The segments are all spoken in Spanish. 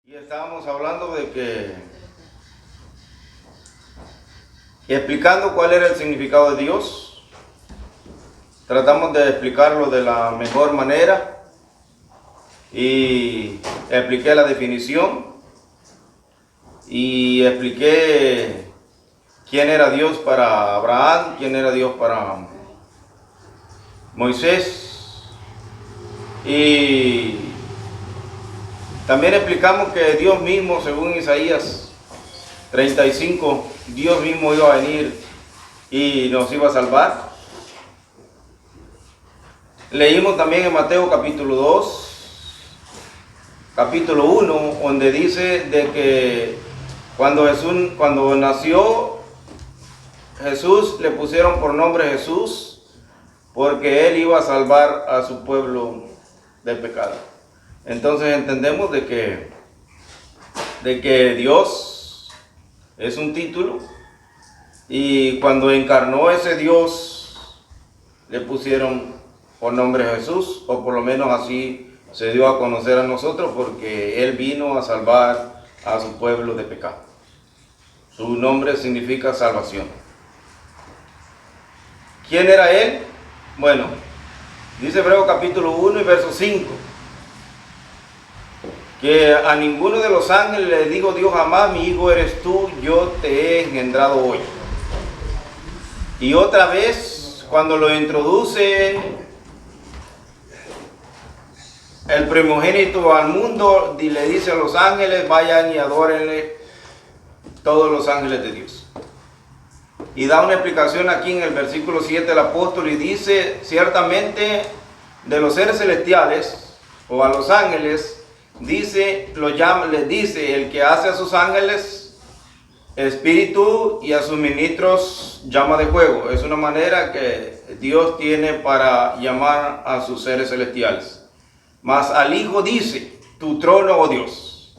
Y estábamos hablando de que, explicando cuál era el significado de Dios, tratamos de explicarlo de la mejor manera y expliqué la definición y expliqué quién era Dios para Abraham, quién era Dios para Moisés, y también explicamos que Dios mismo, según Isaías 35, Dios mismo iba a venir y nos iba a salvar. Leímos también en Mateo capítulo 2, capítulo 1, donde dice de que cuando nació Jesús, le pusieron por nombre Jesús, porque Él iba a salvar a su pueblo del pecado. Entonces entendemos de que Dios es un título, y cuando encarnó ese Dios le pusieron por nombre Jesús, o por lo menos así se dio a conocer a nosotros, porque Él vino a salvar a su pueblo de pecado. Su nombre significa salvación. ¿Quién era Él? Bueno, dice Hebreos capítulo 1 y verso 5. Que a ninguno de los ángeles le dijo Dios jamás: mi hijo eres tú, yo te he engendrado hoy. Y otra vez, cuando lo introduce el primogénito al mundo, le dice a los ángeles: vayan y adórenle todos los ángeles de Dios. Y da una explicación aquí en el versículo 7 del apóstol, y dice: ciertamente de los seres celestiales o a los ángeles, les dice el que hace a sus ángeles espíritu y a sus ministros llama de fuego. Es una manera que Dios tiene para llamar a sus seres celestiales. Mas al Hijo dice: tu trono, oh Dios.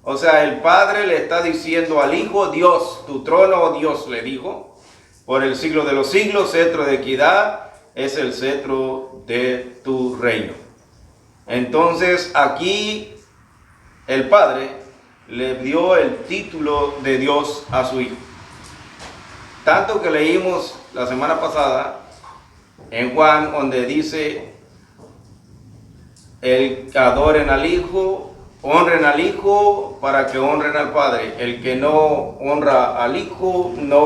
O sea, el Padre le está diciendo al Hijo: Dios, tu trono, oh Dios, le dijo, por el siglo de los siglos, cetro de equidad es el cetro de tu reino. Entonces aquí el Padre le dio el título de Dios a su Hijo. Tanto que leímos la semana pasada en Juan, donde dice: el que adoren al Hijo, honren al Hijo para que honren al Padre. El que no honra al Hijo, no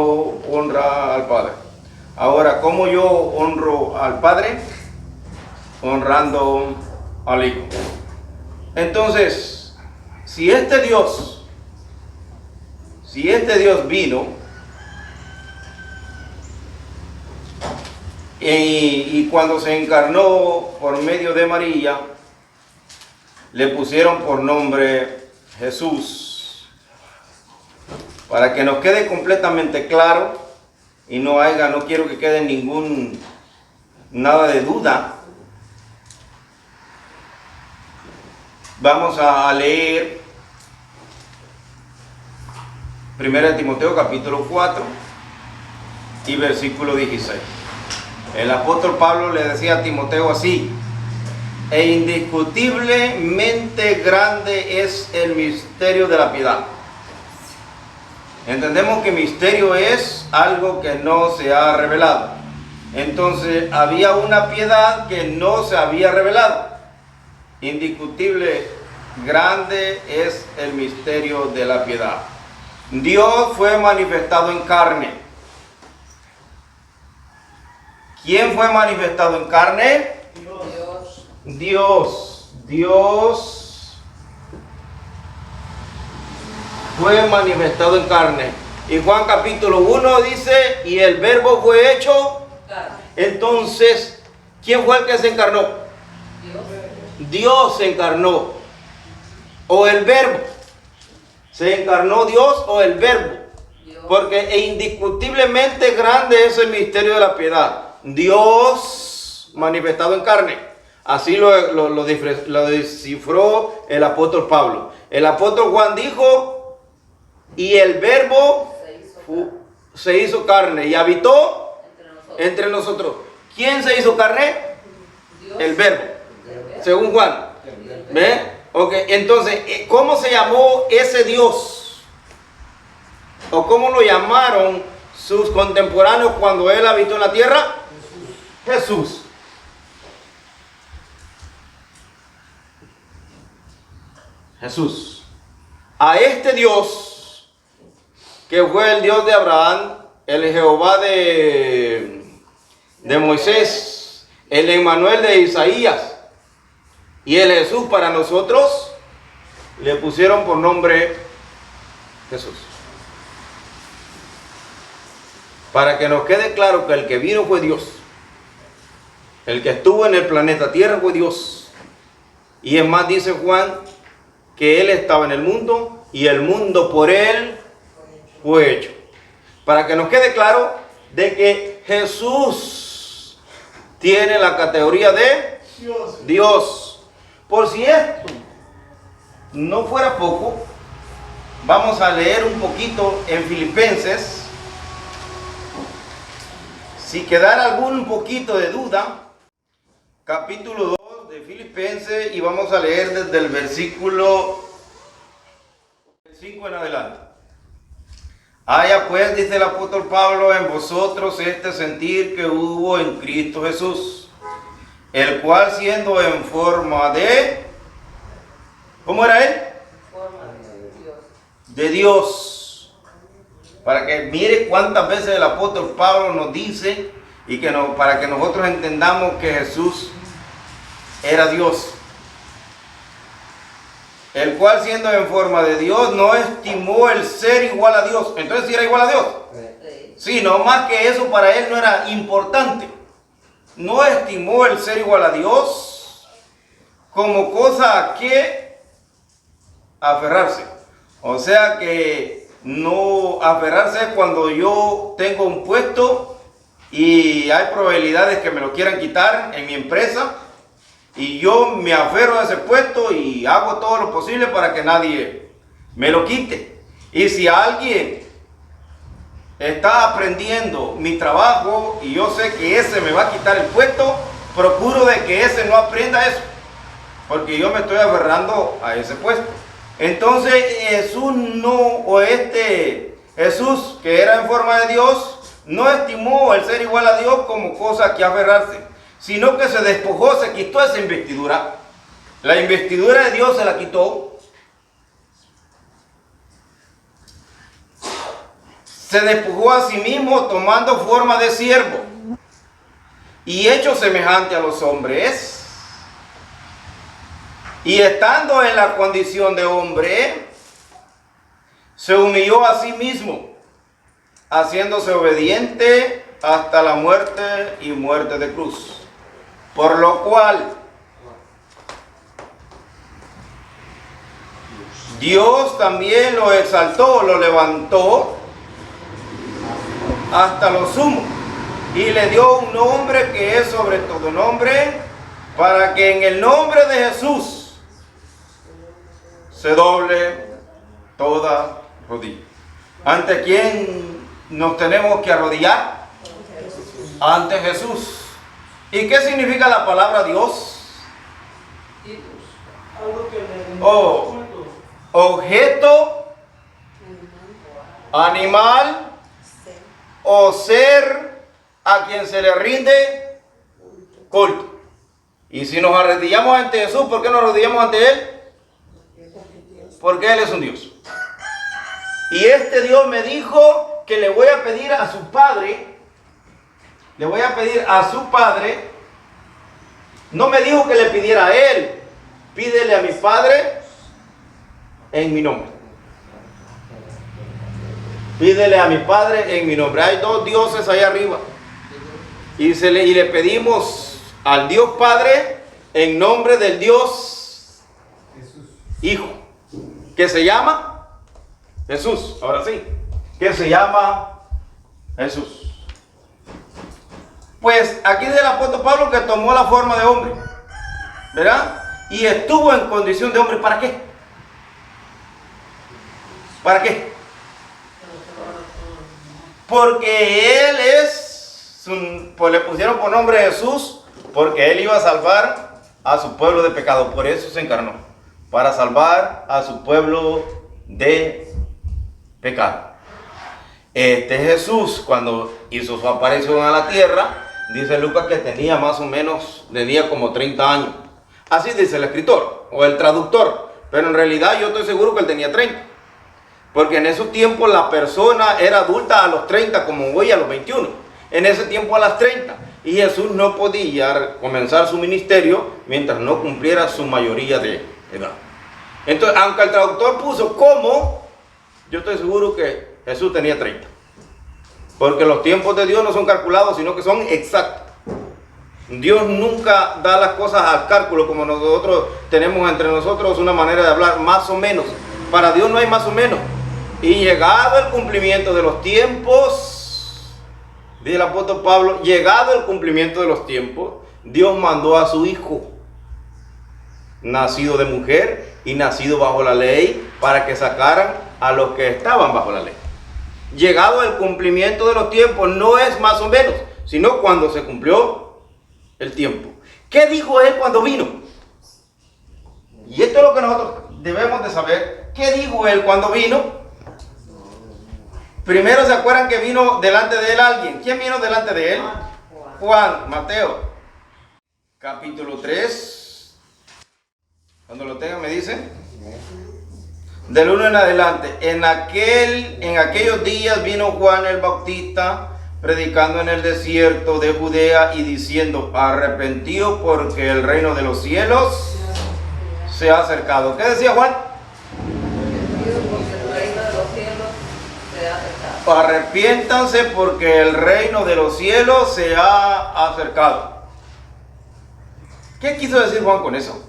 honra al Padre. Ahora, ¿cómo yo honro al Padre? Honrando al Hijo. Entonces, si este Dios vino y cuando se encarnó por medio de María, le pusieron por nombre Jesús, para que nos quede completamente claro y no quiero que quede nada de duda. Vamos a leer 1 Timoteo capítulo 4 y versículo 16. El apóstol Pablo le decía a Timoteo así: e indiscutiblemente grande es el misterio de la piedad. Entendemos que misterio es algo que no se ha revelado. Entonces había una piedad que no se había revelado. Indiscutible, grande es el misterio de la piedad. Dios fue manifestado en carne. ¿Quién fue manifestado en carne? Dios fue manifestado en carne. Y Juan capítulo 1 dice: y el verbo fue hecho carne. Entonces, ¿quién fue el que se encarnó? Dios se encarnó, o el verbo. ¿Se encarnó Dios o el verbo? Porque indiscutiblemente grande es el misterio de la piedad. Dios manifestado en carne. Así lo descifró el apóstol Pablo. El apóstol Juan dijo: y el verbo se hizo carne y habitó entre nosotros. ¿Quién se hizo carne? El verbo. Según Juan. ¿Ve? Ok, entonces, ¿cómo se llamó ese Dios? ¿O cómo lo llamaron sus contemporáneos cuando él habitó en la tierra? Jesús. Jesús. A este Dios, que fue el Dios de Abraham, el Jehová de Moisés, el Emmanuel de Isaías y el Jesús para nosotros, le pusieron por nombre Jesús. Para que nos quede claro que el que vino fue Dios. El que estuvo en el planeta Tierra fue Dios. Y es más, dice Juan, que Él estaba en el mundo y el mundo por Él fue hecho. Para que nos quede claro de que Jesús tiene la categoría de Dios. Por si esto no fuera poco, vamos a leer un poquito en Filipenses. Si quedara algún poquito de duda, capítulo 2 de Filipenses, y vamos a leer desde el versículo 5 en adelante. Haya pues, dice el apóstol Pablo, en vosotros este sentir que hubo en Cristo Jesús, el cual siendo en forma de, ¿cómo era él? De Dios. Para que mire cuántas veces el apóstol Pablo nos dice, y que para que nosotros entendamos que Jesús era Dios. El cual siendo en forma de Dios no estimó el ser igual a Dios. Entonces, ¿sí era igual a Dios? Sí, no más que eso para él no era importante. No estimó el ser igual a Dios como cosa a que aferrarse. O sea que no aferrarse es cuando yo tengo un puesto y hay probabilidades que me lo quieran quitar en mi empresa y yo me aferro a ese puesto y hago todo lo posible para que nadie me lo quite. Y si alguien está aprendiendo mi trabajo y yo sé que ese me va a quitar el puesto, procuro de que ese no aprenda eso, porque yo me estoy aferrando a ese puesto. Entonces Jesús Jesús, que era en forma de Dios, no estimó el ser igual a Dios como cosa que aferrarse, sino que se despojó, se quitó esa investidura. La investidura de Dios se la quitó. Se despojó a sí mismo tomando forma de siervo y hecho semejante a los hombres. Y estando en la condición de hombre, se humilló a sí mismo, haciéndose obediente hasta la muerte y muerte de cruz. Por lo cual, Dios también lo exaltó, lo levantó hasta lo sumo y le dio un nombre que es sobre todo nombre, para que en el nombre de Jesús se doble toda rodilla. ¿Ante quién nos tenemos que arrodillar? Ante Jesús. ¿Y qué significa la palabra Dios? Objeto, animal o ser a quien se le rinde culto. Y si nos arrodillamos ante Jesús, ¿por qué nos arrodillamos ante Él? Porque Él es un Dios. Y este Dios me dijo que le voy a pedir a su Padre, no me dijo que le pidiera a Él, pídele a mi Padre en mi nombre. Pídele a mi Padre en mi nombre. Hay dos dioses ahí arriba. Y le pedimos al Dios Padre en nombre del Dios Hijo, que se llama Jesús. Ahora sí, que se llama Jesús. Pues aquí dice el apóstol Pablo que tomó la forma de hombre, ¿verdad? Y estuvo en condición de hombre. ¿Para qué? ¿Para qué? Porque Él pues le pusieron por nombre Jesús, porque Él iba a salvar a su pueblo de pecado. Por eso se encarnó. para salvar a su pueblo de pecado. Este Jesús, cuando hizo su aparición a la tierra, dice Lucas que tenía más o menos, tenía como 30 años. Así dice el escritor o el traductor, pero en realidad yo estoy seguro que él tenía 30. Porque en esos tiempos la persona era adulta a los 30, como hoy a los 21. En ese tiempo a las 30. Y Jesús no podía comenzar su ministerio mientras no cumpliera su mayoría de edad. Entonces, aunque el traductor puso como, yo estoy seguro que Jesús tenía 30. Porque los tiempos de Dios no son calculados, sino que son exactos. Dios nunca da las cosas al cálculo como nosotros tenemos entre nosotros una manera de hablar más o menos. Para Dios no hay más o menos. Y llegado el cumplimiento de los tiempos, dice el apóstol Pablo, llegado el cumplimiento de los tiempos, Dios mandó a su Hijo, nacido de mujer y nacido bajo la ley, para que sacaran a los que estaban bajo la ley. Llegado el cumplimiento de los tiempos, no es más o menos, sino cuando se cumplió el tiempo. ¿Qué dijo él cuando vino? Y esto es lo que nosotros debemos de saber. ¿Qué dijo él cuando vino? Primero se acuerdan que vino delante de él alguien. ¿Quién vino delante de él? Juan, Mateo. Capítulo 3. Cuando lo tengan me dicen. Del 1 en adelante. En aquellos días vino Juan el Bautista predicando en el desierto de Judea y diciendo: arrepentíos porque el reino de los cielos se ha acercado. ¿Qué decía Juan? Arrepiéntanse porque el reino de los cielos se ha acercado. ¿Qué quiso decir Juan con eso?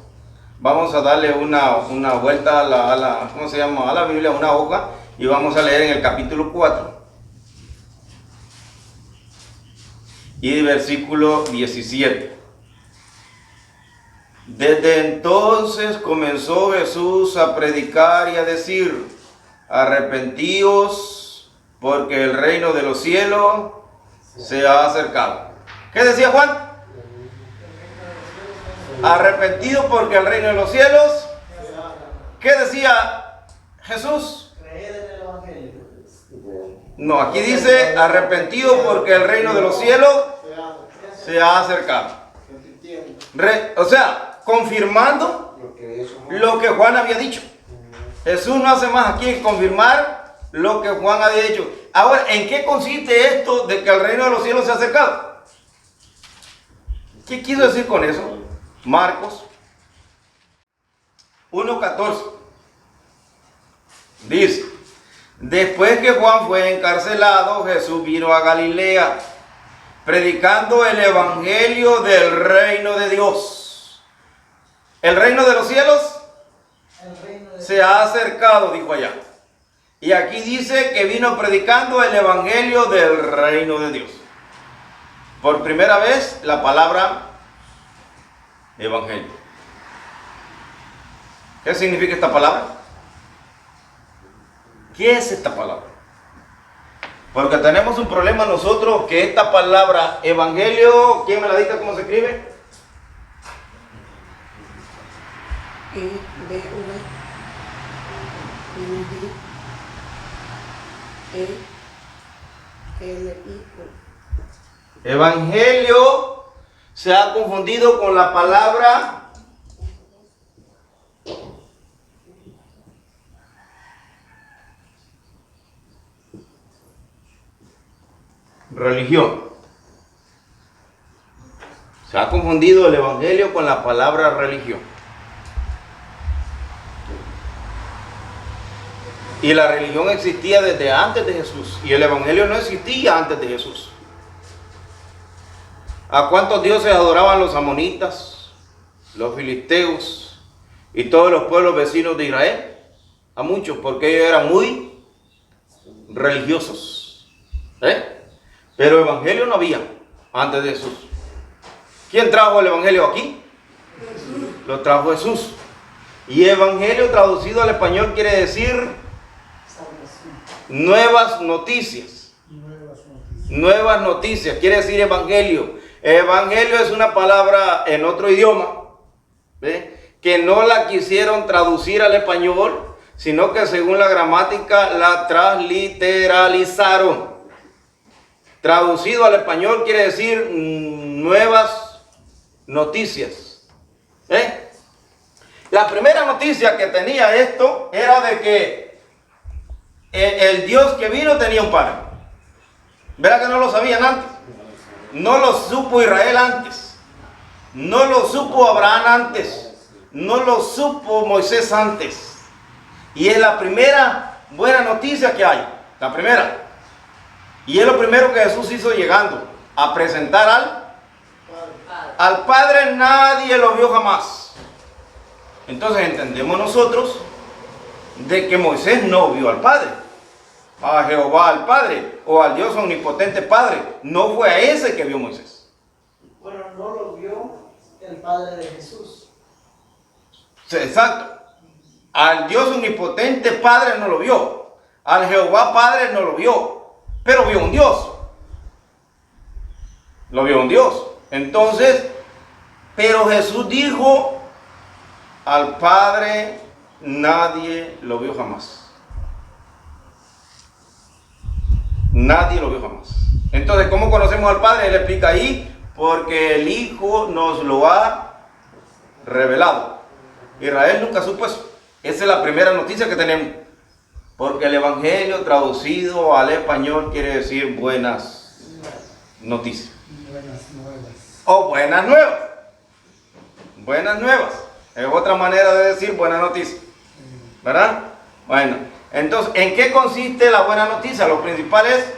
Vamos a darle una vuelta a la Biblia, una hoja, y vamos a leer en el capítulo 4 y versículo 17. Desde entonces comenzó Jesús a predicar y a decir: arrepentíos porque el reino de los cielos se ha acercado. ¿Qué decía Juan? Arrepentidos porque el reino de los cielos. ¿Qué decía Jesús? No, aquí dice: arrepentidos porque el reino de los cielos se ha acercado. O sea, confirmando lo que Juan había dicho. Jesús no hace más aquí que confirmar lo que Juan había dicho. Ahora, ¿en qué consiste esto de que el reino de los cielos se ha acercado? ¿Qué quiso decir con eso? Marcos 1:14 dice: después que Juan fue encarcelado, Jesús vino a Galilea, predicando el evangelio del reino de Dios. ¿El reino de los cielos? Se ha acercado, dijo allá. Y aquí dice que vino predicando el evangelio del reino de Dios. Por primera vez la palabra evangelio. ¿Qué significa esta palabra? ¿Qué es esta palabra? Porque tenemos un problema nosotros, que esta palabra evangelio, ¿quién me la dice cómo se escribe? Evangelio se ha confundido con la palabra religión. Se ha confundido el evangelio con la palabra religión. Y la religión existía desde antes de Jesús. Y el evangelio no existía antes de Jesús. ¿A cuántos dioses adoraban los amonitas, los filisteos y todos los pueblos vecinos de Israel? A muchos, porque ellos eran muy religiosos. Pero evangelio no había antes de Jesús. ¿Quién trajo el evangelio aquí? Jesús. Lo trajo Jesús. Y evangelio traducido al español quiere decir nuevas noticias. Nuevas noticias, quiere decir evangelio. Evangelio es una palabra en otro idioma, que no la quisieron traducir al español, sino que según la gramática la transliteralizaron. Traducido al español quiere decir nuevas noticias. La primera noticia que tenía esto era de que el Dios que vino tenía un padre. ¿Verdad que no lo sabían antes? No lo supo Israel antes. No lo supo Abraham antes. No lo supo Moisés antes. Y es la primera buena noticia que hay. La primera. Y es lo primero que Jesús hizo llegando a presentar al Padre. Nadie lo vio jamás. Entonces entendemos nosotros de que Moisés no vio al Padre, a Jehová al Padre, o al Dios omnipotente Padre. No fue a ese que vio Moisés. Bueno, no lo vio el Padre de Jesús. Exacto. Al Dios omnipotente Padre no lo vio. Al Jehová Padre no lo vio. Pero vio un Dios. Lo vio un Dios. Entonces, pero Jesús dijo, al Padre nadie lo vio jamás. Nadie lo vio jamás. Entonces, ¿cómo conocemos al Padre? Él explica ahí, porque el Hijo nos lo ha revelado. Israel nunca supo eso. Esa es la primera noticia que tenemos. Porque el Evangelio traducido al español quiere decir buenas noticias. Buenas nuevas. O buenas nuevas. Buenas nuevas. Es otra manera de decir buena noticia. ¿Verdad? Bueno, entonces, ¿en qué consiste la buena noticia? Lo principal es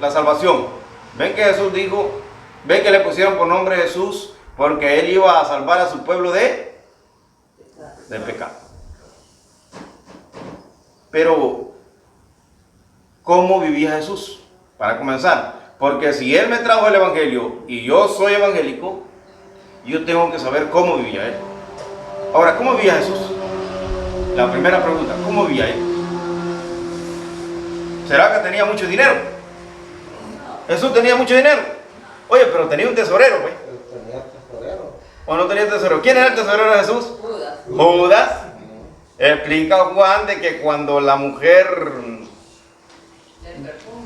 la salvación. Ven que Jesús dijo, ven que le pusieron por nombre Jesús, porque Él iba a salvar a su pueblo del pecado. Pero, ¿cómo vivía Jesús? Para comenzar, porque si Él me trajo el Evangelio y yo soy evangélico, yo tengo que saber cómo vivía Él. Ahora, ¿cómo vivía Jesús? La primera pregunta, ¿cómo vivía Él? ¿Será que tenía mucho dinero? Jesús tenía mucho dinero. Oye, pero tenía un tesorero, pues. Tenía tesorero. ¿O no tenía tesorero? ¿Quién era el tesorero de Jesús? Judas. Judas. Explica Juan de que cuando la mujer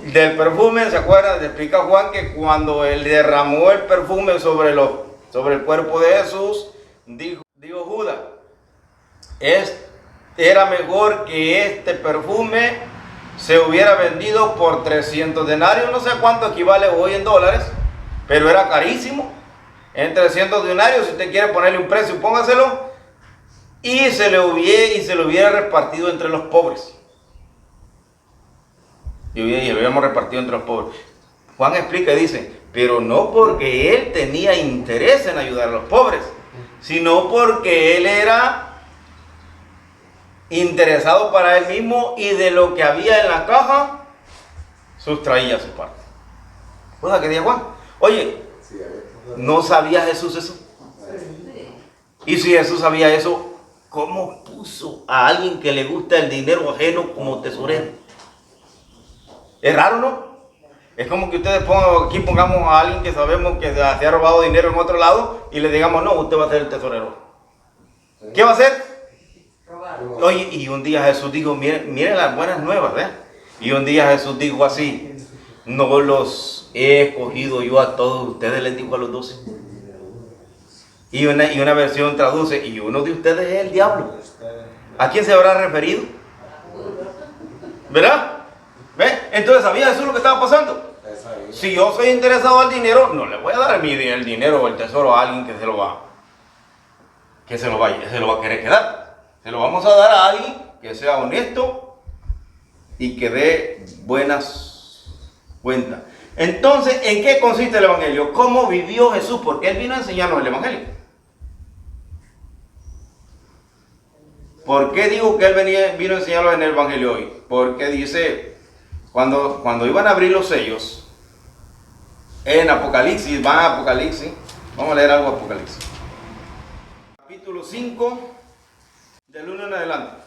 del perfume, ¿se acuerdan? Explica Juan que cuando él derramó el perfume sobre el cuerpo de Jesús, dijo Judas, era mejor que este perfume se hubiera vendido por 300 denarios, no sé cuánto equivale hoy en dólares, pero era carísimo. En 300 denarios, si usted quiere ponerle un precio, póngaselo. Y se lo hubiera repartido entre los pobres. Y lo hubiéramos repartido entre los pobres. Juan explica y dice, pero no porque él tenía interés en ayudar a los pobres, sino porque él era interesado para él mismo y de lo que había en la caja, sustraía su parte. ¿Cosa que diga Juan? Oye, ¿no sabía Jesús eso? Y si Jesús sabía eso, ¿cómo puso a alguien que le gusta el dinero ajeno como tesorero? Es raro, ¿no? Es como que ustedes pongamos a alguien que sabemos que se ha robado dinero en otro lado y le digamos, no, usted va a ser el tesorero. ¿Qué va a hacer? Oye, y un día Jesús dijo, miren las buenas nuevas, ¿eh? Y un día Jesús dijo así, no los he escogido yo a todos ustedes, les dijo a los 12. Y una versión traduce, y uno de ustedes es el diablo. ¿A quién se habrá referido? ¿Verdad? ¿Ve? Entonces, ¿sabía Jesús lo que estaba pasando? Si yo soy interesado al dinero, no le voy a dar el dinero o el tesoro a alguien que se lo va a querer quedar. Se lo vamos a dar a alguien que sea honesto y que dé buenas cuentas. Entonces, ¿en qué consiste el Evangelio? ¿Cómo vivió Jesús? Porque Él vino a enseñarnos el Evangelio. ¿Por qué digo que Él vino a enseñarnos en el Evangelio hoy? Porque dice, cuando iban a abrir los sellos, en Apocalipsis, van a Apocalipsis, vamos a leer algo de Apocalipsis. Capítulo 5, del 1 en adelante.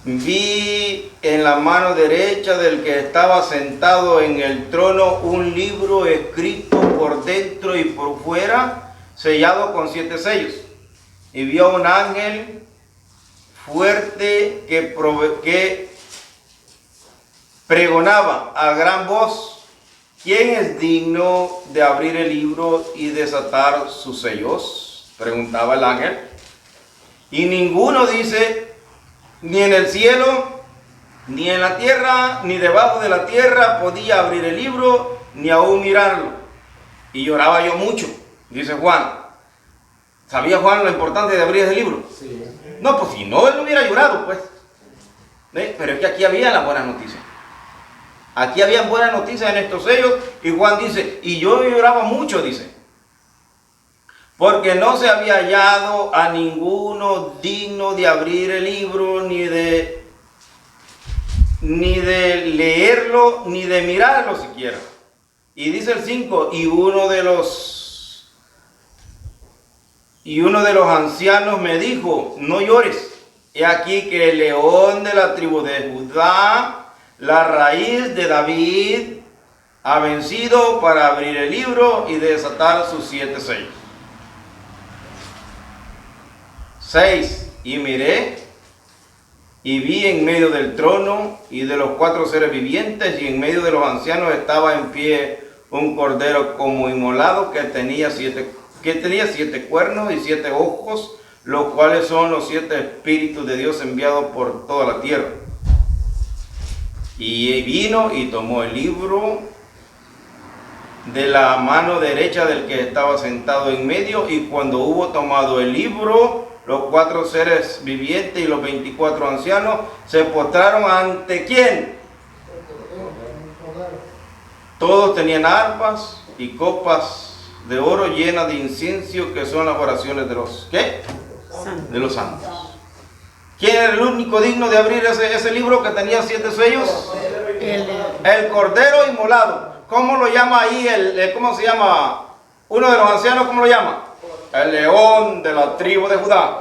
Vi en la mano derecha del que estaba sentado en el trono un libro escrito por dentro y por fuera, sellado con 7 sellos. y vio un ángel fuerte que pregonaba a gran voz: ¿quién es digno de abrir el libro y desatar sus sellos? Preguntaba el ángel. Y ninguno, dice, ni en el cielo, ni en la tierra, ni debajo de la tierra podía abrir el libro, ni aún mirarlo. Y lloraba yo mucho, dice Juan. ¿Sabía Juan lo importante de abrir ese libro? Sí. No, pues si no, él no hubiera llorado, pues. Pero es que aquí había las buenas noticias. Aquí habían buenas noticias en estos sellos. Y Juan dice, y yo lloraba mucho, dice, porque no se había hallado a ninguno digno de abrir el libro, ni de leerlo, ni de mirarlo siquiera. Y dice el 5, y uno de los ancianos me dijo: no llores, he aquí que el león de la tribu de Judá, la raíz de David, ha vencido para abrir el libro y desatar sus 7 sellos. 6. Y miré, y vi en medio del trono y de los 4 seres vivientes, y en medio de los ancianos estaba en pie un cordero como inmolado, que tenía 7 cuernos y 7 ojos, los cuales son los 7 espíritus de Dios enviados por toda la tierra. Y vino y tomó el libro de la mano derecha del que estaba sentado en medio, y cuando hubo tomado el libro, los 4 seres vivientes y los 24 ancianos se postraron ante ¿quién? Todos tenían arpas y copas de oro llenas de incienso, que son las oraciones de los ¿qué? De los santos. ¿Quién era el único digno de abrir ese libro que tenía 7 sellos? El cordero inmolado. ¿Cómo lo llama ahí? ¿Cómo se llama? Uno de los ancianos, ¿cómo lo llama? El león de la tribu de Judá.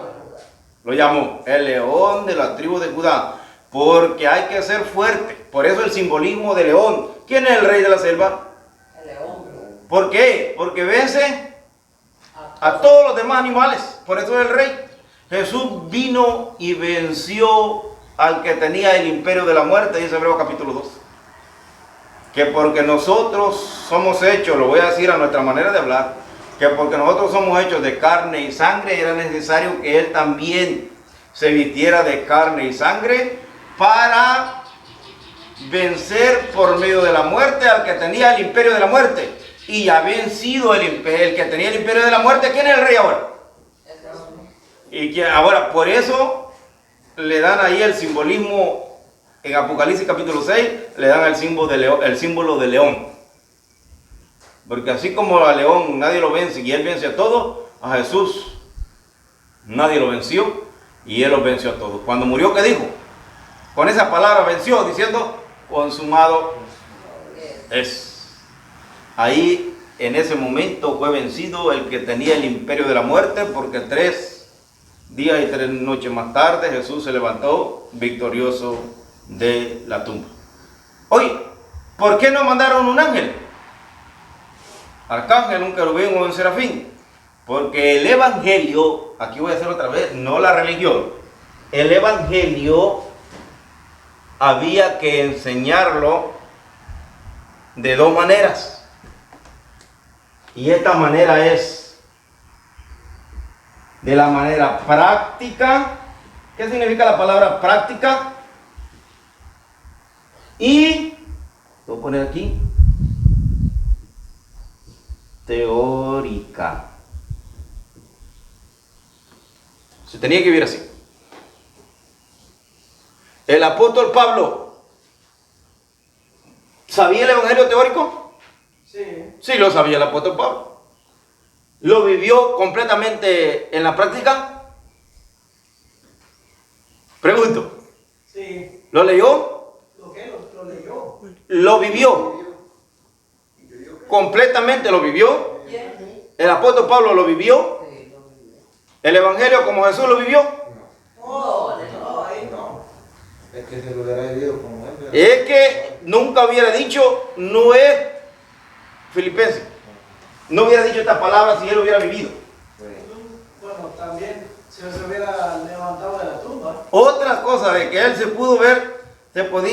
Lo llamó el león de la tribu de Judá. Porque hay que ser fuerte. Por eso el simbolismo de león. ¿Quién es el rey de la selva? El león. ¿Por qué? Porque vence a todos los demás animales. Por eso es el rey. Jesús vino y venció al que tenía el imperio de la muerte, dice Hebreos capítulo 2. Que porque nosotros somos hechos, lo voy a decir a nuestra manera de hablar, que porque nosotros somos hechos de carne y sangre, era necesario que Él también se vistiera de carne y sangre para vencer por medio de la muerte al que tenía el imperio de la muerte. Y ha vencido el que tenía el imperio de la muerte. ¿Quién es el rey ahora? Y que ahora, por eso le dan ahí el simbolismo en Apocalipsis capítulo 6, le dan el símbolo de león. Porque así como al león nadie lo vence y él vence a todos, a Jesús nadie lo venció y él los venció a todos. Cuando murió, ¿qué dijo? Con esa palabra venció, diciendo: consumado es. Ahí, en ese momento, fue vencido el que tenía el imperio de la muerte, porque 3 días y 3 noches más tarde Jesús se levantó victorioso de la tumba. Oye, ¿por qué no mandaron un ángel? Arcángel, un querubín o un serafín. Porque el evangelio, aquí voy a hacer otra vez, no la religión, el evangelio había que enseñarlo de 2 maneras. Y esta manera es de la manera práctica. ¿Qué significa la palabra práctica? Y, voy a poner aquí, teórica. Se tenía que ver así. El apóstol Pablo, ¿sabía el evangelio teórico? Sí. Sí, lo sabía el apóstol Pablo. ¿Lo vivió completamente en la práctica? Pregunto. Sí. ¿Lo leyó? Lo leyó. ¿Lo vivió? ¿Completamente lo vivió? ¿El apóstol Pablo lo vivió? ¿El evangelio como Jesús lo vivió? No, ahí no. Es que se lo hubiera vivido como él. Es que nunca hubiera dicho, no es Filipenses. No hubiera dicho esta palabra si él hubiera vivido. Bueno, también. Si no se hubiera levantado de la tumba. Otra cosa de que él se pudo ver, se pudo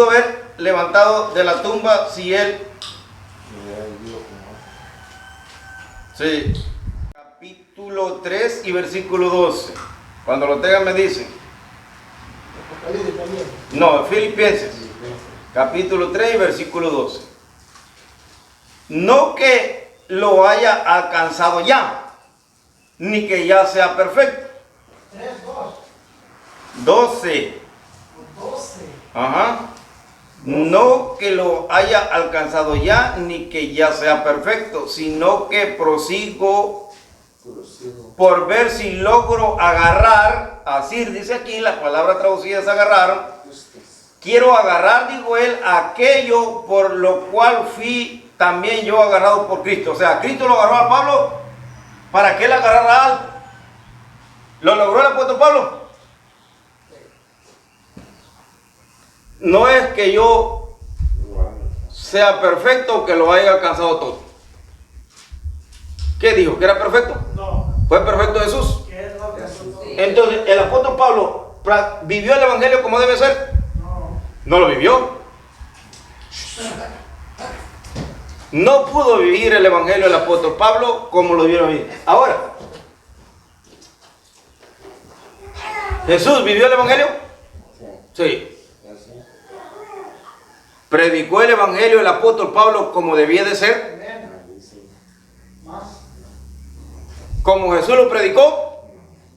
ver levantado de la tumba si él. Sí. Capítulo 3 y versículo 12. Cuando lo tengan me dicen. No, Filipenses. Capítulo 3 y versículo 12. No que lo haya alcanzado ya, ni que ya sea perfecto. 3, 2. 12. 12. Ajá. No que lo haya alcanzado ya, ni que ya sea perfecto, sino que prosigo por ver si logro agarrar, así dice aquí, la palabra traducida es agarrar. Quiero agarrar, dijo él, aquello por lo cual fui también yo agarrado por Cristo. O sea, Cristo lo agarró a Pablo para que él agarrara algo. ¿Lo logró el apóstol Pablo? No es que yo sea perfecto o que lo haya alcanzado todo. ¿Qué dijo? ¿Que era perfecto? No. ¿Fue perfecto Jesús? ¿Qué es lo que pasó? Entonces, ¿el apóstol Pablo vivió el evangelio como debe ser? No. No lo vivió. No pudo vivir el evangelio del apóstol Pablo como lo vieron vivir. Ahora, ¿Jesús vivió el evangelio? Sí. ¿Predicó el evangelio del apóstol Pablo como debía de ser? Más. ¿Como Jesús lo predicó?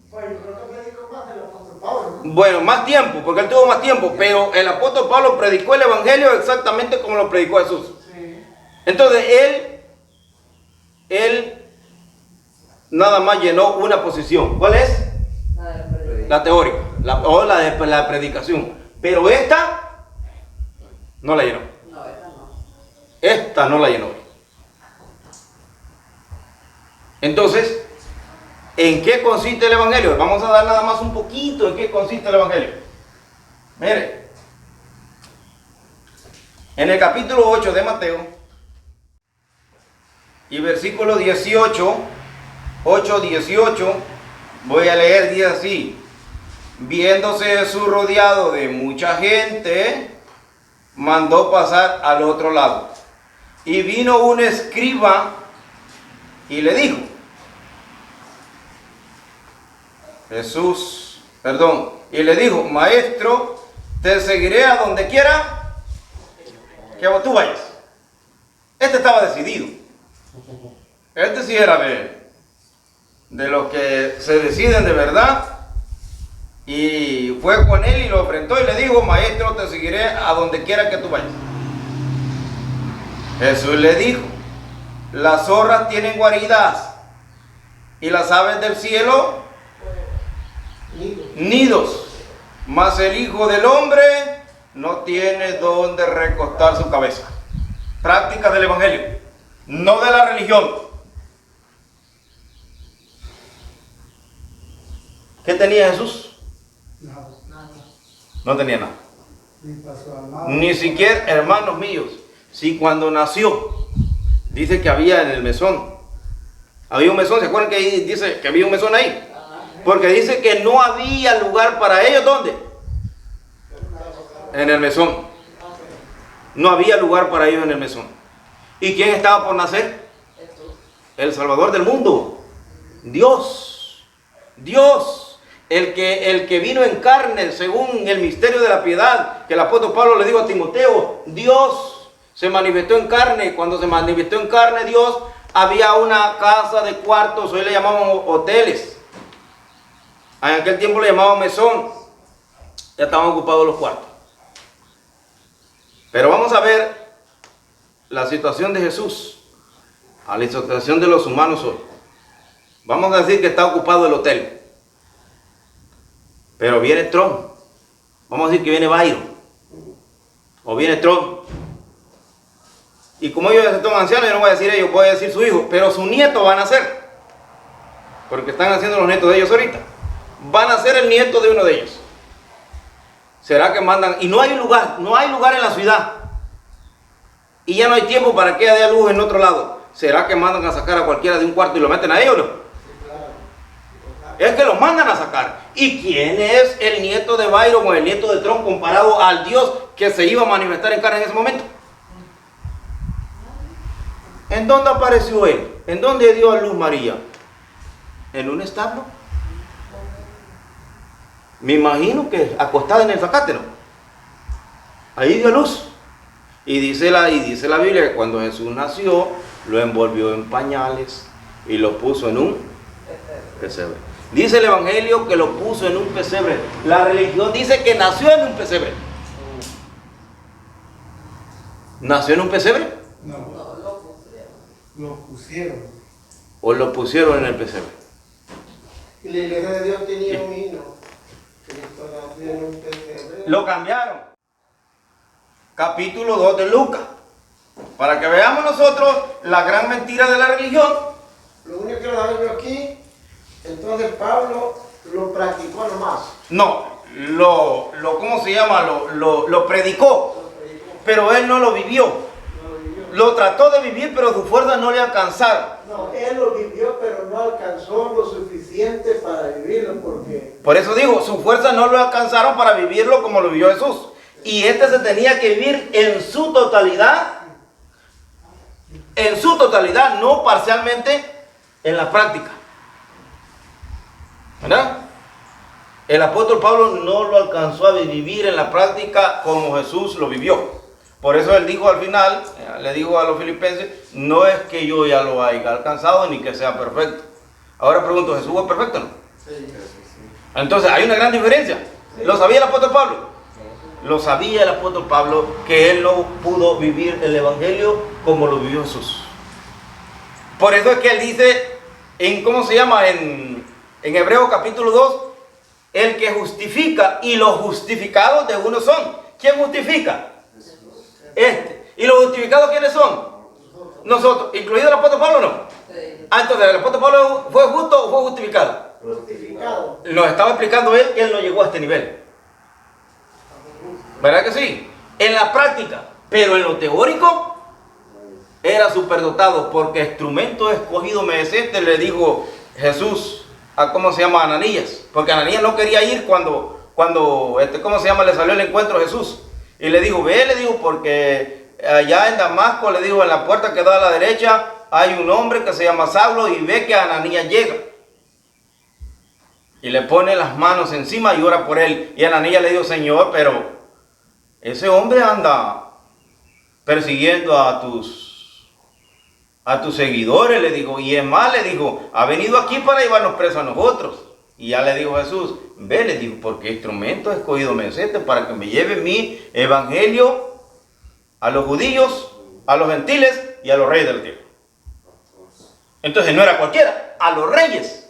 Pues yo creo que predicó más el apóstol Pablo, ¿no? Bueno, más tiempo, porque él tuvo más tiempo, pero el apóstol Pablo predicó el evangelio exactamente como lo predicó Jesús. Sí. Entonces él nada más llenó una posición. ¿Cuál es? La teórica, o la de la predicación. Pero esta no la llenó. No, esa no. Esta no la llenó. Entonces, ¿en qué consiste el evangelio? Vamos a dar nada más un poquito en qué consiste el evangelio. Mire, en el capítulo 8 de Mateo y versículo 18, 8:18, voy a leer, dice así: viéndose Jesús rodeado de mucha gente, mandó pasar al otro lado. Y vino un escriba y le dijo, y le dijo, maestro, te seguiré a donde quiera que tú vayas. Este estaba decidido. Este sí era de los que se deciden de verdad. Y fue con él y lo enfrentó y le dijo, maestro, te seguiré a donde quiera que tú vayas. Jesús le dijo, las zorras tienen guaridas y las aves del cielo nidos, mas el Hijo del Hombre no tiene donde recostar su cabeza. Prácticas del evangelio, no de la religión. ¿Qué tenía Jesús? Nada. No tenía nada. Ni pasó a nada. Ni siquiera, hermanos míos, si cuando nació, dice que había en el mesón, había un mesón, ¿se acuerdan que ahí dice que había un mesón ahí? Porque dice que no había lugar para ellos, ¿dónde? En el mesón. No había lugar para ellos en el mesón. ¿Y quién estaba por nacer? El Salvador del mundo. Dios. Dios. El que vino en carne, según el misterio de la piedad, que el apóstol Pablo le dijo a Timoteo, Dios se manifestó en carne. Cuando se manifestó en carne Dios, había una casa de cuartos, hoy le llamaban hoteles. En aquel tiempo le llamaban mesón. Ya estaban ocupados los cuartos. Pero vamos a ver la situación de Jesús a la situación de los humanos hoy. Vamos a decir que está ocupado el hotel. Pero viene Trump. Vamos a decir que viene Byron. O viene Trump. Y como ellos son ancianos, yo no voy a decir ellos, voy a decir su hijo. Pero sus nietos van a ser. Porque están haciendo los nietos de ellos ahorita. Van a ser el nieto de uno de ellos. ¿Será que mandan? Y no hay lugar en la ciudad. Y ya no hay tiempo para que haya luz en otro lado. ¿Será que mandan a sacar a cualquiera de un cuarto y lo meten a ellos, no? Es que lo mandan a sacar. ¿Y quién es el nieto de Byron o el nieto de Trump comparado al Dios que se iba a manifestar en carne en ese momento? ¿En dónde apareció él? ¿En dónde dio a luz María? ¿En un establo? Me imagino que acostada en el zacate, ¿no? Ahí dio a luz. Y dice la Biblia que cuando Jesús nació, lo envolvió en pañales y lo puso en un pesebre. Dice el Evangelio que lo puso en un pesebre. La religión dice que nació en un pesebre. ¿Nació en un pesebre? No, lo pusieron. ¿O lo pusieron en el pesebre? Y la iglesia de Dios tenía un himno. Cristo nació en un pesebre. Lo cambiaron. Capítulo 2 de Lucas. Para que veamos nosotros la gran mentira de la religión. Lo único que nos veo aquí, entonces Pablo lo practicó nomás. No, ¿cómo se llama? Lo predicó. Pero él no lo vivió. Lo trató de vivir, pero sus fuerzas no le alcanzaron. No, él lo vivió, pero no alcanzó lo suficiente para vivirlo, porque... Por eso digo, sus fuerzas no lo alcanzaron para vivirlo como lo vivió Jesús. Y este se tenía que vivir en su totalidad, no parcialmente en la práctica. ¿Verdad? El apóstol Pablo no lo alcanzó a vivir en la práctica como Jesús lo vivió. Por eso él dijo al final, le dijo a los filipenses, no es que yo ya lo haya alcanzado ni que sea perfecto. Ahora pregunto, ¿Jesús fue perfecto o no? Sí. Entonces hay una gran diferencia. ¿Lo sabía el apóstol Pablo? Lo sabía el apóstol Pablo que él no pudo vivir el evangelio como lo vivió Jesús. Por eso es que él dice, en Hebreos capítulo 2, el que justifica y los justificados de uno son. ¿Quién justifica? ¿Y los justificados quiénes son? Nosotros, incluido el apóstol Pablo, ¿no? Sí. Entonces, ¿el apóstol Pablo fue justo o fue justificado? Justificado. Nos estaba explicando él que él no llegó a este nivel. ¿Verdad que sí? En la práctica, pero en lo teórico, era superdotado, porque instrumento escogido me es este, le dijo Jesús a Ananías, porque Ananías no quería ir cuando le salió el encuentro a Jesús. Y le dijo, ve, le dijo, porque allá en Damasco, le dijo, en la puerta que da a la derecha, hay un hombre que se llama Saulo, y ve que Ananías llega. Y le pone las manos encima y ora por él. Y Ananías le dijo, Señor, pero ese hombre anda persiguiendo a tus seguidores, le dijo, y es más, le dijo, ha venido aquí para llevarnos presos a nosotros. Y ya le dijo Jesús, ve, le dijo, porque instrumento escogido me es este para que me lleve mi evangelio a los judíos, a los gentiles y a los reyes de la tierra. Entonces no era cualquiera, a los reyes.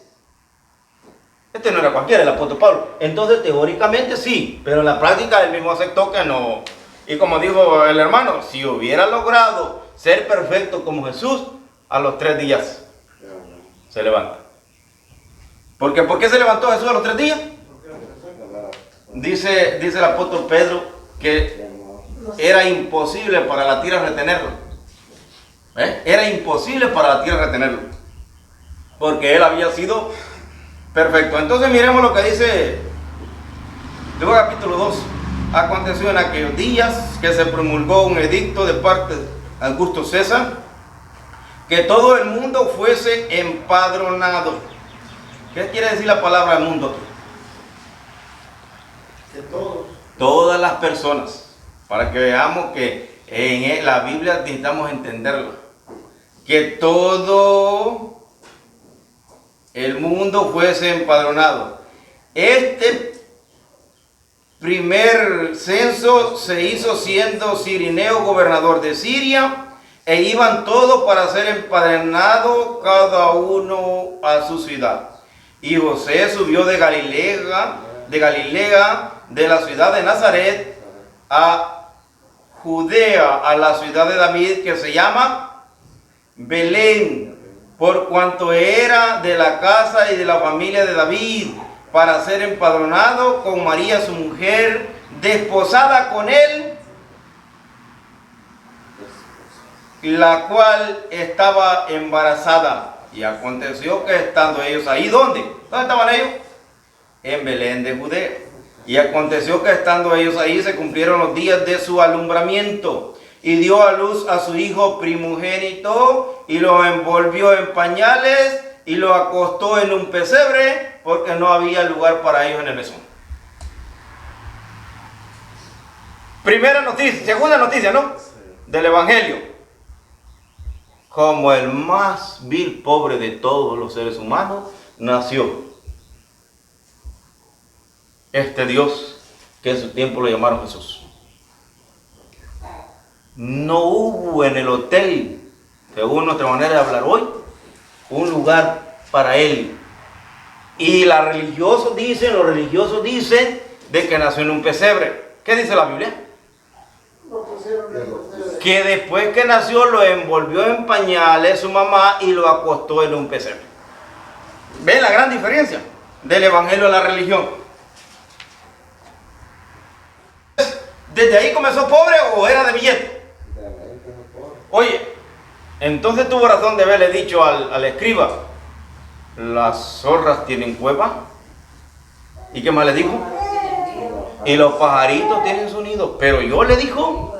Este no era cualquiera, el apóstol Pablo. Entonces teóricamente sí, pero en la práctica él mismo aceptó que no. Y como dijo el hermano, si hubiera logrado ser perfecto como Jesús, a los 3 días se levanta. ¿Por qué se levantó Jesús a los 3 días? Dice el apóstol Pedro que era imposible para la tierra retenerlo. Era imposible para la tierra retenerlo, porque él había sido perfecto. Entonces miremos lo que dice Lucas capítulo 2. Aconteció en aquellos días que se promulgó un edicto de parte de Augusto César, que todo el mundo fuese empadronado. ¿Qué quiere decir la palabra mundo aquí? De todos. Todas las personas, para que veamos que en la Biblia necesitamos entenderlo, que todo el mundo fuese empadronado. Este primer censo se hizo siendo Cirineo gobernador de Siria, e iban todos para ser empadronados, cada uno a su ciudad. Y José subió de Galilea, de la ciudad de Nazaret, a Judea, a la ciudad de David, que se llama Belén, por cuanto era de la casa y de la familia de David, para ser empadronado con María su mujer, desposada con él, la cual estaba embarazada. Y aconteció que estando ellos ahí, ¿dónde? ¿Dónde estaban ellos? En Belén de Judea. Y aconteció que estando ellos ahí se cumplieron los días de su alumbramiento. Y dio a luz a su hijo primogénito y lo envolvió en pañales y lo acostó en un pesebre porque no había lugar para ellos en el mesón. Primera noticia, segunda noticia, ¿no? Del Evangelio. Como el más vil pobre de todos los seres humanos, nació este Dios que en su tiempo lo llamaron Jesús. No hubo en el hotel, según nuestra manera de hablar hoy, un lugar para él. Y los religiosos dicen de que nació en un pesebre. ¿Qué dice la Biblia? Lo pusieron en el pesebre. Que después que nació lo envolvió en pañales su mamá y lo acostó en un pesebre. ¿Ven la gran diferencia del evangelio a la religión? ¿Desde ahí comenzó pobre o era de billete? Oye, entonces tuvo razón de haberle dicho al escriba, las zorras tienen cueva. ¿Y qué más le dijo? Y los pajaritos tienen su nido. Pero yo le dijo,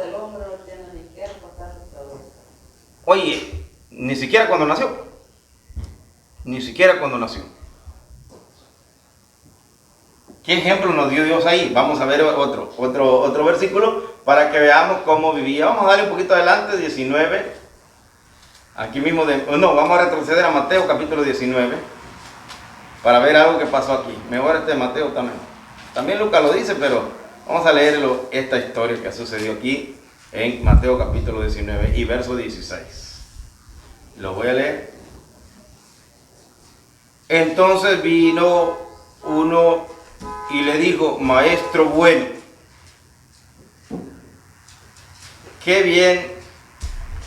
oye, ni siquiera cuando nació. Ni siquiera cuando nació. ¿Qué ejemplo nos dio Dios ahí? Vamos a ver otro versículo para que veamos cómo vivía. Vamos a darle un poquito adelante, 19. Aquí mismo, vamos a retroceder a Mateo capítulo 19 para ver algo que pasó aquí. Mejor este de Mateo también. También Lucas lo dice, pero vamos a leerlo, esta historia que sucedió aquí en Mateo capítulo 19 y verso 16. Lo voy a leer. Entonces vino uno y le dijo, maestro bueno, ¿qué bien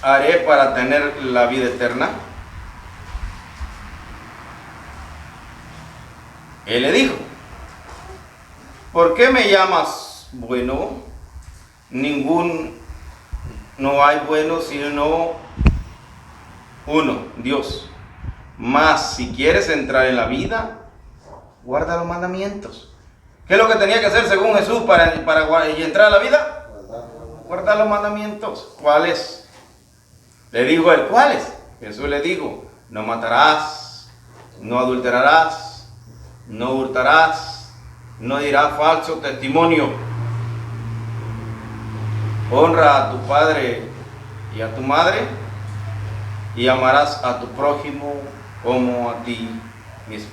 haré para tener la vida eterna? Él le dijo, ¿por qué me llamas bueno? No hay bueno sino uno, Dios. Mas si quieres entrar en la vida, guarda los mandamientos. ¿Qué es lo que tenía que hacer según Jesús para entrar a la vida? Guardar los mandamientos. ¿Cuáles? Le dijo él, ¿cuáles? Jesús le dijo, no matarás, no adulterarás, no hurtarás, no dirás falso testimonio. Honra a tu padre y a tu madre y amarás a tu prójimo como a ti mismo.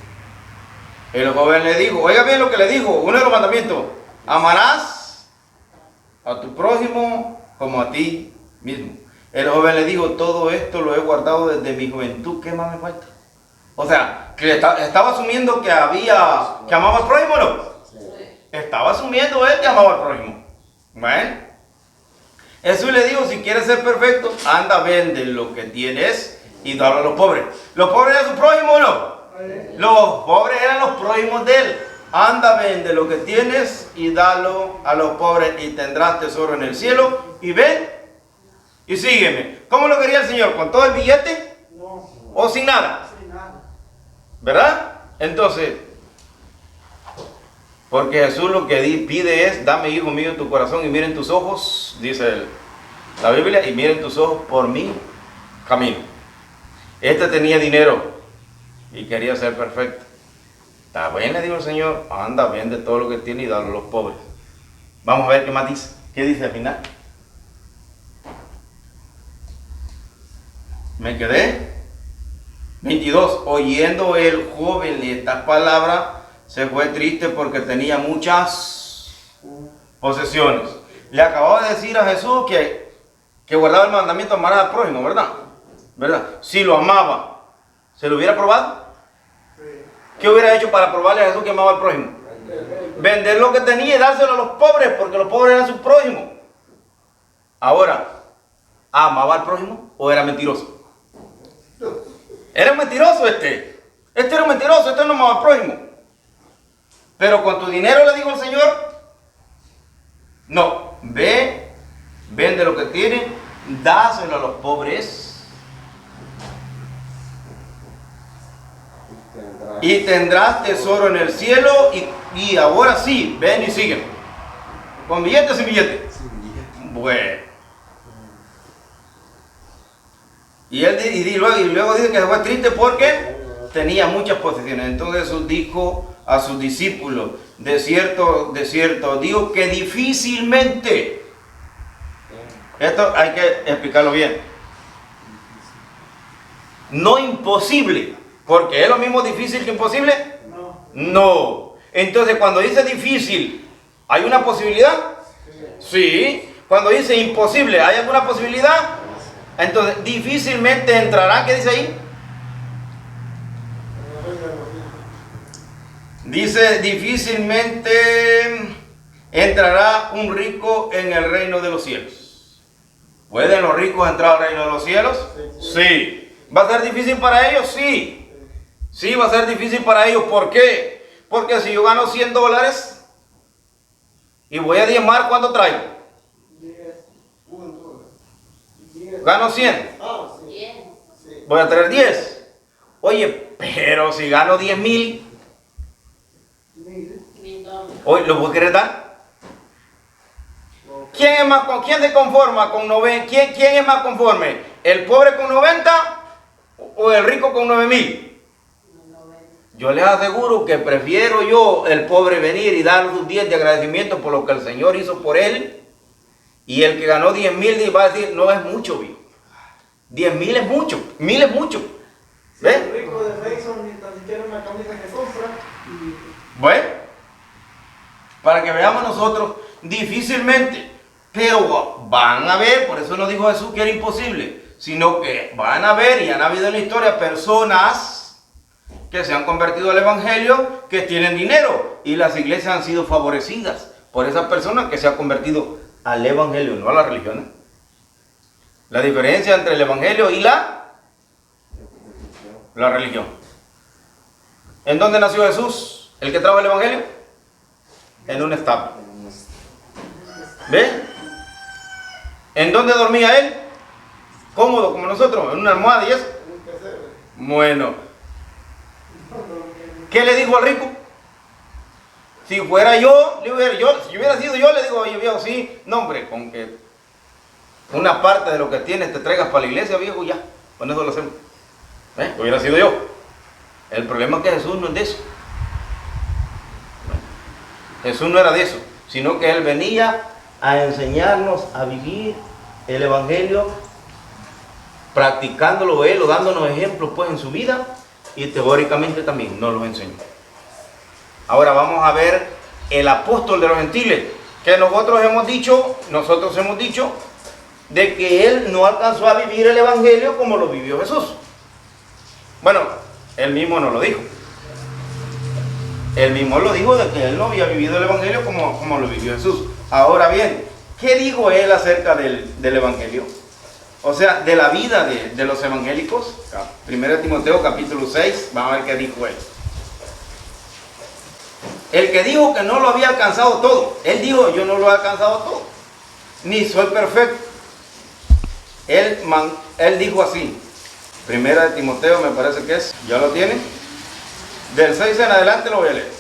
El joven le dijo, oiga bien lo que le dijo, uno de los mandamientos, amarás a tu prójimo como a ti mismo. El joven le dijo, todo esto lo he guardado desde mi juventud, ¿qué más me falta? O sea, que estaba asumiendo que amaba al prójimo, ¿no? Estaba asumiendo él que amaba al prójimo. Bueno, Jesús le dijo, si quieres ser perfecto, anda, vende lo que tienes y dalo a los pobres. ¿Los pobres eran su prójimo o no? Los pobres eran los prójimos de él. Anda, vende lo que tienes y dalo a los pobres y tendrás tesoro en el cielo. Y ven y sígueme. ¿Cómo lo quería el Señor? ¿Con todo el billete? No, ¿O sin nada? sin nada. ¿Verdad? Entonces, porque Jesús lo que pide es, dame, hijo mío, tu corazón y miren tus ojos, dice la Biblia, y miren tus ojos por mi camino. Este tenía dinero y quería ser perfecto. Está bien, le dijo el Señor, anda, vende todo lo que tiene y dalo a los pobres. Vamos a ver qué más dice. ¿Qué dice al final? Me quedé. 22. Oyendo el joven estas palabras, se fue triste porque tenía muchas posesiones. Le acababa de decir a Jesús que guardaba el mandamiento de amar al prójimo, ¿verdad? Si lo amaba, ¿se lo hubiera probado? ¿Qué hubiera hecho para probarle a Jesús que amaba al prójimo? Vender lo que tenía y dárselo a los pobres, porque los pobres eran sus prójimos. Ahora, ¿amaba al prójimo o era mentiroso? Era un mentiroso este. Este era un mentiroso, este no amaba al prójimo. Pero con tu dinero, le dijo el Señor, no, ve, vende lo que tiene, dáselo a los pobres y tendrás tesoro en el cielo. Y ahora sí, ven y sígueme. ¿Con billetes sin billetes? Bueno. Y luego dice que se fue triste porque tenía muchas posesiones. Entonces Jesús dijo a sus discípulos: de cierto, digo que difícilmente. Esto hay que explicarlo bien. No imposible, porque es lo mismo difícil que imposible. No. Entonces cuando dice difícil, ¿hay una posibilidad? Sí. Cuando dice imposible, ¿hay alguna posibilidad? Entonces difícilmente entrará. ¿Qué dice ahí? Dice: difícilmente entrará un rico en el reino de los cielos. ¿Pueden los ricos entrar al reino de los cielos? Sí. ¿Va a ser difícil para ellos? Sí. Sí, va a ser difícil para ellos. ¿Por qué? Porque si yo gano $100 y voy a diezmar, ¿cuánto traigo? Gano 100. Voy a traer 10. Oye, pero si gano 10,000, hoy lo voy a querer dar. ¿Quién se conforma con 90? ¿Quién es más conforme? ¿El pobre con 90 o el rico con 9,000? Yo les aseguro que prefiero yo, el pobre, venir y dar sus 10 de agradecimiento por lo que el Señor hizo por él. Y el que ganó 10,000 va a decir: no es mucho, viejo. 10,000 es mucho, 1,000 es mucho. ¿Ves? El rico de Rayson ni tan siquiera una camisa que compra. Bueno, para que veamos nosotros, difícilmente, pero van a ver, por eso no dijo Jesús que era imposible, sino que van a ver, y han habido en la historia personas que se han convertido al evangelio, que tienen dinero, y las iglesias han sido favorecidas por esas personas que se han convertido al evangelio, no a la religión. La diferencia entre el evangelio y la religión. ¿En dónde nació Jesús, el que trajo el evangelio? En un establo. ¿Ve? ¿En dónde dormía él? Cómodo como nosotros, en una almohada y eso. Bueno, ¿qué le dijo al rico? Si fuera si hubiera sido yo, le digo: oye, viejo, sí, no, hombre, con que una parte de lo que tienes te traigas para la iglesia, viejo, ya, con eso lo hacemos. Hubiera sido yo. El problema es que Jesús no es de eso. Jesús no era de eso, sino que Él venía a enseñarnos a vivir el evangelio, practicándolo Él o dándonos ejemplos pues en su vida, y teóricamente también nos lo enseñó. Ahora vamos a ver el apóstol de los gentiles, que nosotros hemos dicho de que él no alcanzó a vivir el evangelio como lo vivió Jesús. Bueno, él mismo no lo dijo. Él mismo lo dijo de que él no había vivido el evangelio como lo vivió Jesús. Ahora bien, ¿qué dijo él acerca del evangelio? O sea, de la vida de los evangélicos. 1 Timoteo capítulo 6, vamos a ver qué dijo él. El que dijo que no lo había alcanzado todo, él dijo: yo no lo he alcanzado todo, ni soy perfecto. Él dijo así, 1 Timoteo me parece que es, ¿ya lo tiene? Del 6 en adelante lo voy a leer.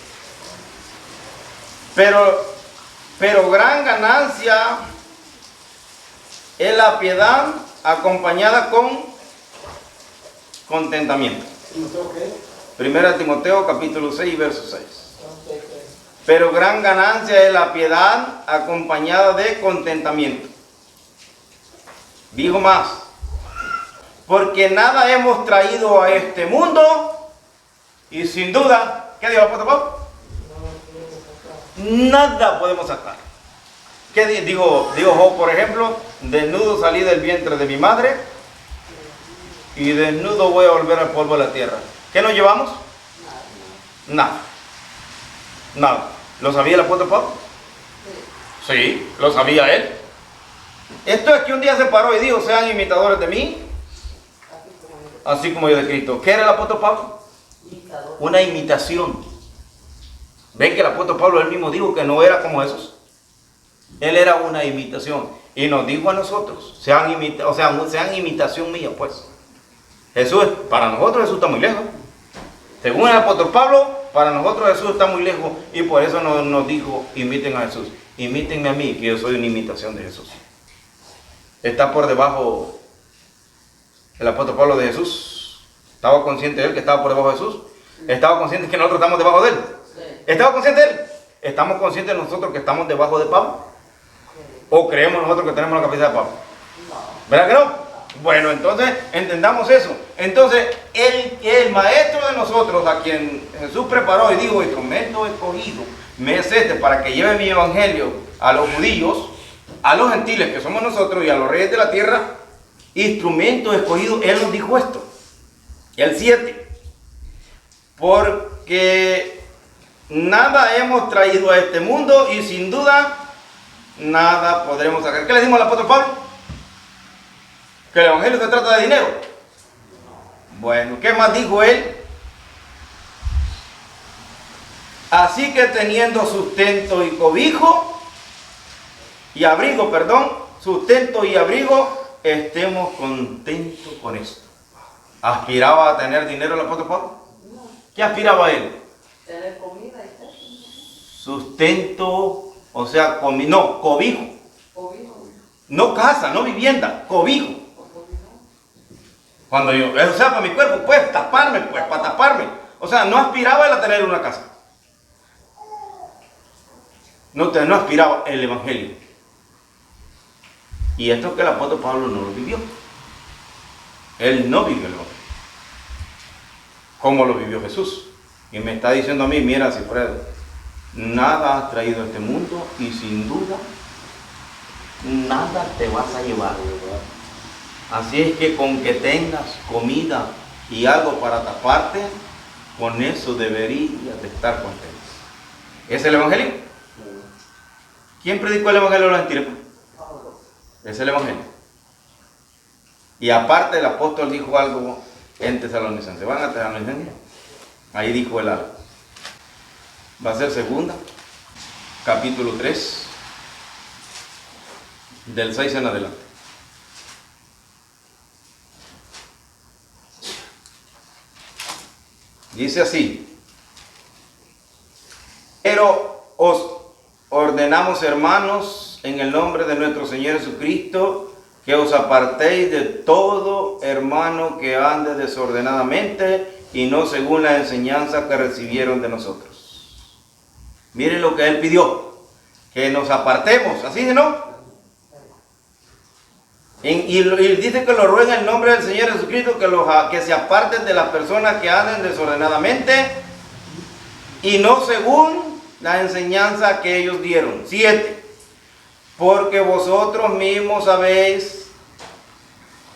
Pero gran ganancia es la piedad acompañada con contentamiento. 1 Timoteo capítulo 6 verso 6. Pero gran ganancia es la piedad acompañada de contentamiento. Dijo más: porque nada hemos traído a este mundo, y sin duda, ¿qué dijo el apóstol Pablo? Nada podemos sacar. ¿Qué dijo Job, por ejemplo? Desnudo salí del vientre de mi madre, y desnudo voy a volver al polvo de la tierra. ¿Qué nos llevamos? Nada. Nada. ¿Lo sabía el apóstol Pablo? Sí, lo sabía él. Esto es que un día se paró y dijo: sean imitadores de mí, así como yo de Cristo. ¿Qué era el apóstol Pablo? Una imitación. Ven que el apóstol Pablo él mismo dijo que no era como esos. Él era una imitación. Y nos dijo a nosotros: sean imitación mía, pues. Jesús, para nosotros Jesús está muy lejos. Según el apóstol Pablo, para nosotros Jesús está muy lejos y por eso nos dijo, imiten a Jesús. Imítenme a mí, que yo soy una imitación de Jesús. Está por debajo el apóstol Pablo de Jesús. ¿Estaba consciente de él que estaba por debajo de Jesús? ¿Estaba consciente que nosotros estamos debajo de él? ¿Estaba consciente de él? ¿Estamos conscientes nosotros que estamos debajo de Pablo? ¿O creemos nosotros que tenemos la capacidad de Pablo? ¿Verdad que no? Bueno, entonces entendamos eso. Entonces, el maestro de nosotros, a quien Jesús preparó y dijo, instrumento escogido, me es este para que lleve mi evangelio a los judíos, a los gentiles que somos nosotros y a los reyes de la tierra, instrumento escogido, él nos dijo esto. El 7. Porque nada hemos traído a este mundo y sin duda nada podremos sacar. ¿Qué le dimos al apóstol Pablo? Que el evangelio se trata de dinero. Bueno, ¿qué más dijo él? Así que teniendo sustento y cobijo y abrigo, sustento y abrigo, estemos contentos con esto. ¿Aspiraba a tener dinero el apóstol Pablo? ¿Qué aspiraba él? Tener comida y tal. Sustento, o sea, cobijo. Cobijo. No casa, no vivienda, cobijo. Cuando yo, o sea, para mi cuerpo, pues taparme, pues para taparme. O sea, no aspiraba él a tener una casa. No aspiraba el evangelio. Y esto que el apóstol Pablo no lo vivió. Él no vivió el evangelio. ¿Cómo lo vivió Jesús? Y me está diciendo a mí, mira, Cifredo, nada has traído a este mundo y sin duda nada te vas a llevar. Así es que con que tengas comida y algo para taparte, con eso deberías de estar contento. ¿Es el evangelio? ¿Quién predicó el evangelio de los gentiles? Es el evangelio. Y aparte el apóstol dijo algo en Tesalonicenses. ¿Van a Tesalonicenses? Ahí dijo el algo. Va a ser segunda, capítulo 3, del 6 en adelante. Dice así: pero os ordenamos, hermanos, en el nombre de nuestro Señor Jesucristo, que os apartéis de todo hermano que ande desordenadamente y no según la enseñanza que recibieron de nosotros. Miren lo que él pidió, que nos apartemos, así de no. Y dice que lo ruega en el nombre del Señor Jesucristo que se aparten de las personas que anden desordenadamente y no según la enseñanza que ellos dieron. 7. Porque vosotros mismos sabéis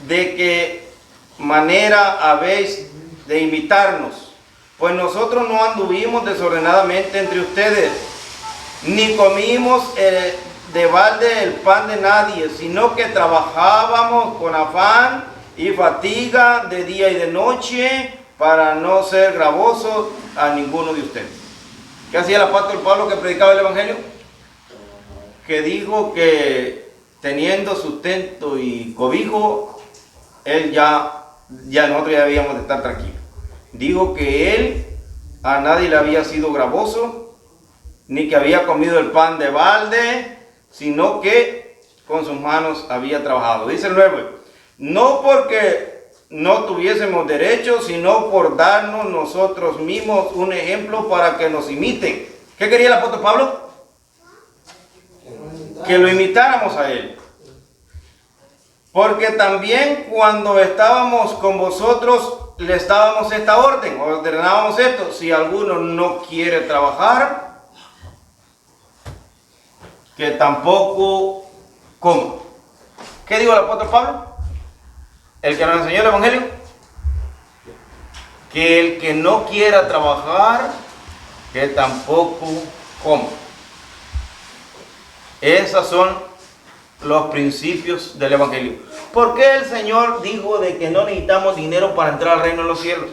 de qué manera habéis de imitarnos, pues nosotros no anduvimos desordenadamente entre ustedes, ni comimos de balde el pan de nadie, sino que trabajábamos con afán y fatiga de día y de noche para no ser gravosos a ninguno de ustedes. ¿Qué hacía el apóstol Pablo que predicaba el evangelio? Que dijo que teniendo sustento y cobijo, él nosotros ya debíamos de estar tranquilos. Dijo que él a nadie le había sido gravoso, ni que había comido el pan de balde, sino que con sus manos había trabajado. Dice el 9, no porque no tuviésemos derecho, sino por darnos nosotros mismos un ejemplo para que nos imiten. ¿Qué quería el apóstol Pablo? Que lo imitáramos a él. Porque también cuando estábamos con vosotros, les dábamos esta orden, ordenábamos esto: si alguno no quiere trabajar, que tampoco coma. ¿Qué dijo el apóstol Pablo? El que nos enseñó el evangelio, que el que no quiera trabajar, que tampoco coma. Esos son los principios del evangelio. ¿Por qué el Señor dijo de que no necesitamos dinero para entrar al reino de los cielos?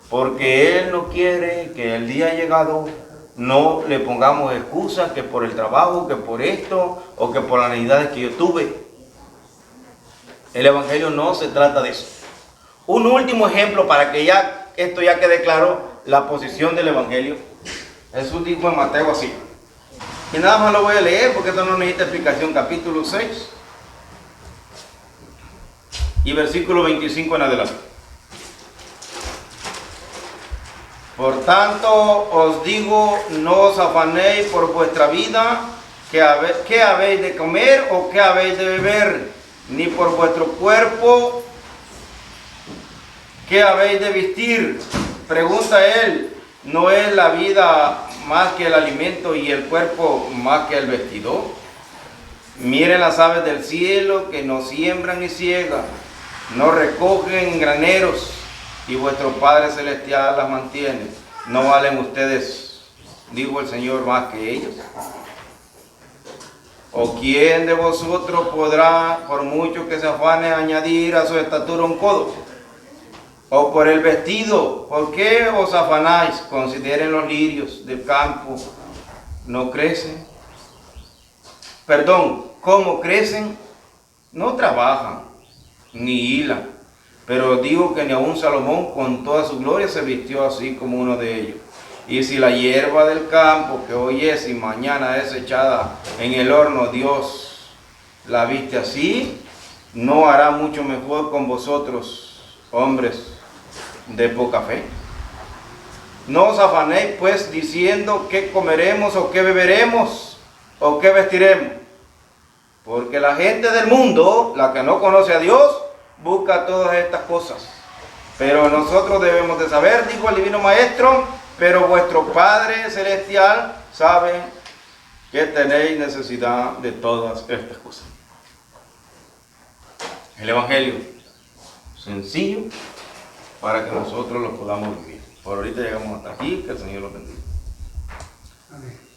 Porque Él no quiere que el día llegado no le pongamos excusas, que por el trabajo, que por esto, o que por las necesidades que yo tuve. El evangelio no se trata de eso. Un último ejemplo para que ya esto ya quede claro la posición del Evangelio. Jesús dijo en Mateo así. Y nada más lo voy a leer porque esto no necesita explicación. Capítulo 6 y versículo 25 en adelante. Por tanto os digo, no os afanéis por vuestra vida, qué habéis de comer o qué habéis de beber, ni por vuestro cuerpo, qué habéis de vestir. Pregunta él, ¿no es la vida más que el alimento y el cuerpo más que el vestido? Miren las aves del cielo que no siembran ni ciegan, no recogen graneros, y vuestro Padre Celestial las mantiene. ¿No valen ustedes, dijo el Señor, más que ellos? ¿O quién de vosotros podrá, por mucho que se afane, añadir a su estatura un codo? ¿O por el vestido? ¿Por qué os afanáis? Consideren los lirios del campo, ¿no crecen? ¿Cómo crecen? No trabajan, ni hilan. Pero digo que ni aun Salomón con toda su gloria se vistió así como uno de ellos. Y si la hierba del campo, que hoy es y mañana es echada en el horno, Dios la viste así, ¿no hará mucho mejor con vosotros, hombres de poca fe? No os afanéis pues diciendo qué comeremos o qué beberemos o qué vestiremos. Porque la gente del mundo, la que no conoce a Dios, busca todas estas cosas. Pero nosotros debemos de saber, dijo el Divino Maestro, pero vuestro Padre Celestial sabe que tenéis necesidad de todas estas cosas. El Evangelio, sencillo, para que nosotros lo podamos vivir. Por ahorita llegamos hasta aquí, que el Señor los bendiga. Amén.